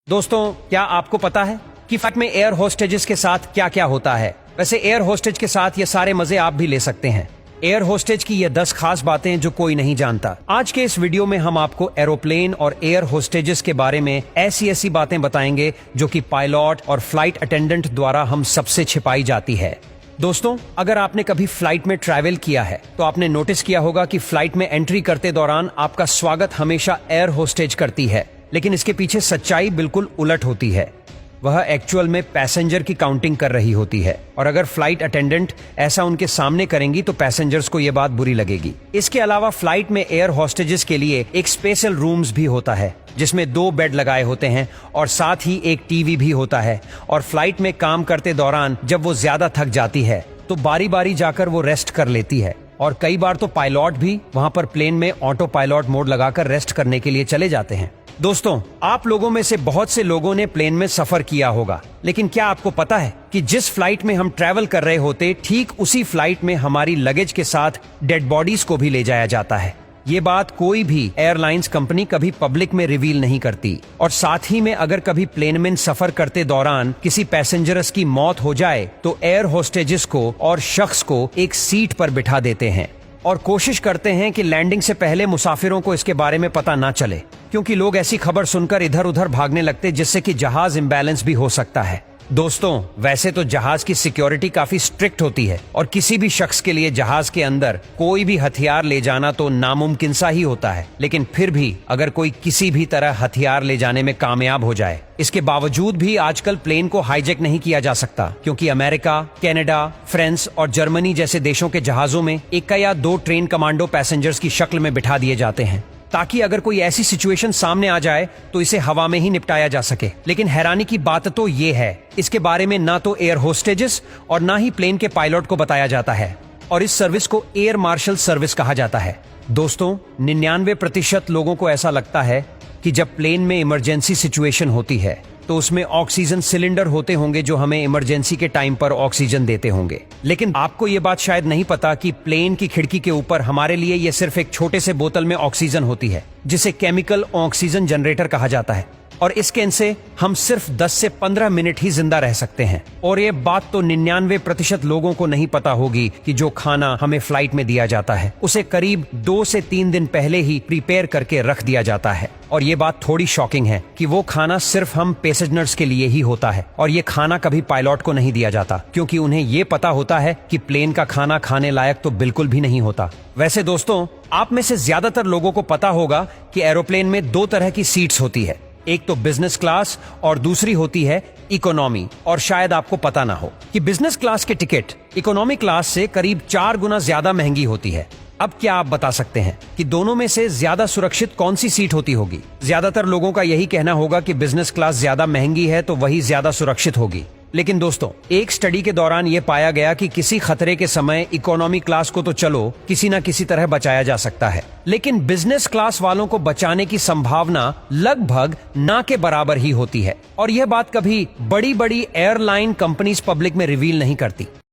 दोस्तों, क्या आपको पता है कि फ्लाइट में एयर होस्टेजेस के साथ क्या क्या होता है? वैसे एयर होस्टेज के साथ ये सारे मजे आप भी ले सकते हैं। एयर होस्टेज की ये 10 खास बातें जो कोई नहीं जानता। आज के इस वीडियो में हम आपको एरोप्लेन और एयर होस्टेजेस के बारे में ऐसी बातें बताएंगे जो कि पायलट और फ्लाइट अटेंडेंट द्वारा हम सबसे छिपाई जाती है। दोस्तों, अगर आपने कभी फ्लाइट में ट्रैवल किया है तो आपने नोटिस किया होगा कि फ्लाइट में एंट्री करते दौरान आपका स्वागत हमेशा एयर होस्टेज करती है, लेकिन इसके पीछे सच्चाई बिल्कुल उलट होती है। वह एक्चुअल में पैसेंजर की काउंटिंग कर रही होती है, और अगर फ्लाइट अटेंडेंट ऐसा उनके सामने करेंगी तो पैसेंजर्स को यह बात बुरी लगेगी। इसके अलावा फ्लाइट में एयर होस्टेजेस के लिए एक स्पेशल रूम्स भी होता है जिसमें 2 बेड लगाए होते हैं और साथ ही एक टीवी भी होता है। और फ्लाइट में काम करते दौरान जब वो ज्यादा थक जाती है तो बारी बारी जाकर वो रेस्ट कर लेती है, और कई बार तो पायलट भी वहां पर प्लेन में ऑटो पायलट मोड लगाकर रेस्ट करने के लिए चले जाते हैं। दोस्तों, आप लोगों में से बहुत से लोगों ने प्लेन में सफर किया होगा, लेकिन क्या आपको पता है कि जिस फ्लाइट में हम ट्रैवल कर रहे होते ठीक उसी फ्लाइट में हमारी लगेज के साथ डेड बॉडीज को भी ले जाया जाता है। ये बात कोई भी एयरलाइंस कंपनी कभी पब्लिक में रिवील नहीं करती। और साथ ही में अगर कभी प्लेन में सफर करते दौरान किसी पैसेंजर्स की मौत हो जाए तो एयर होस्टेजेस को और शख्स को एक सीट पर बिठा देते हैं और कोशिश करते हैं कि लैंडिंग से पहले मुसाफिरों को इसके बारे में पता ना चले, क्योंकि लोग ऐसी खबर सुनकर इधर उधर भागने लगते जिससे कि जहाज इम्बैलेंस भी हो सकता है। दोस्तों, वैसे तो जहाज की सिक्योरिटी काफी स्ट्रिक्ट होती है और किसी भी शख्स के लिए जहाज के अंदर कोई भी हथियार ले जाना तो नामुमकिन सा ही होता है। लेकिन फिर भी अगर कोई किसी भी तरह हथियार ले जाने में कामयाब हो जाए, इसके बावजूद भी आजकल प्लेन को हाईजैक नहीं किया जा सकता, क्योंकि अमेरिका, कनाडा, फ्रांस और जर्मनी जैसे देशों के जहाजों में 1 या 2 ट्रेन कमांडो पैसेंजर्स की शक्ल में बिठा दिए जाते हैं, ताकि अगर कोई ऐसी सिचुएशन सामने आ जाए तो इसे हवा में ही निपटाया जा सके। लेकिन हैरानी की बात तो ये है, इसके बारे में ना तो एयर होस्टेजेस और ना ही प्लेन के पायलट को बताया जाता है, और इस सर्विस को एयर मार्शल सर्विस कहा जाता है। दोस्तों, 99% लोगों को ऐसा लगता है कि जब प्लेन में इमरजेंसी सिचुएशन होती है तो उसमें ऑक्सीजन सिलेंडर होते होंगे जो हमें इमरजेंसी के टाइम पर ऑक्सीजन देते होंगे। लेकिन आपको ये बात शायद नहीं पता कि प्लेन की खिड़की के ऊपर हमारे लिए ये सिर्फ एक छोटे से बोतल में ऑक्सीजन होती है, जिसे केमिकल ऑक्सीजन जनरेटर कहा जाता है, और इसके इनसे हम सिर्फ 10 से 15 मिनट ही जिंदा रह सकते हैं। और ये बात तो 99% लोगों को नहीं पता होगी कि जो खाना हमें फ्लाइट में दिया जाता है उसे करीब 2 से 3 दिन पहले ही प्रिपेयर करके रख दिया जाता है। और ये बात थोड़ी शॉकिंग है कि वो खाना सिर्फ हम पैसेंजर्स के लिए ही होता है, और ये खाना कभी पायलट को नहीं दिया जाता, क्योंकि उन्हें ये पता होता है कि प्लेन का खाना खाने लायक तो बिल्कुल भी नहीं होता। वैसे दोस्तों, आप में से ज्यादातर लोगों को पता होगा कि एरोप्लेन में 2 तरह की सीट्स होती है, एक तो बिजनेस क्लास और दूसरी होती है इकोनॉमी। और शायद आपको पता ना हो कि बिजनेस क्लास की टिकट इकोनॉमी क्लास से करीब 4 गुना ज्यादा महंगी होती है। अब क्या आप बता सकते हैं कि दोनों में से ज्यादा सुरक्षित कौन सी सीट होती होगी? ज्यादातर लोगों का यही कहना होगा कि बिजनेस क्लास ज्यादा महंगी है तो वही ज्यादा सुरक्षित होगी। लेकिन दोस्तों, एक स्टडी के दौरान यह पाया गया कि किसी खतरे के समय इकोनॉमी क्लास को तो चलो किसी न किसी तरह बचाया जा सकता है, लेकिन बिजनेस क्लास वालों को बचाने की संभावना लगभग ना के बराबर ही होती है। और यह बात कभी बड़ी बड़ी एयरलाइन कंपनीज पब्लिक में रिवील नहीं करती।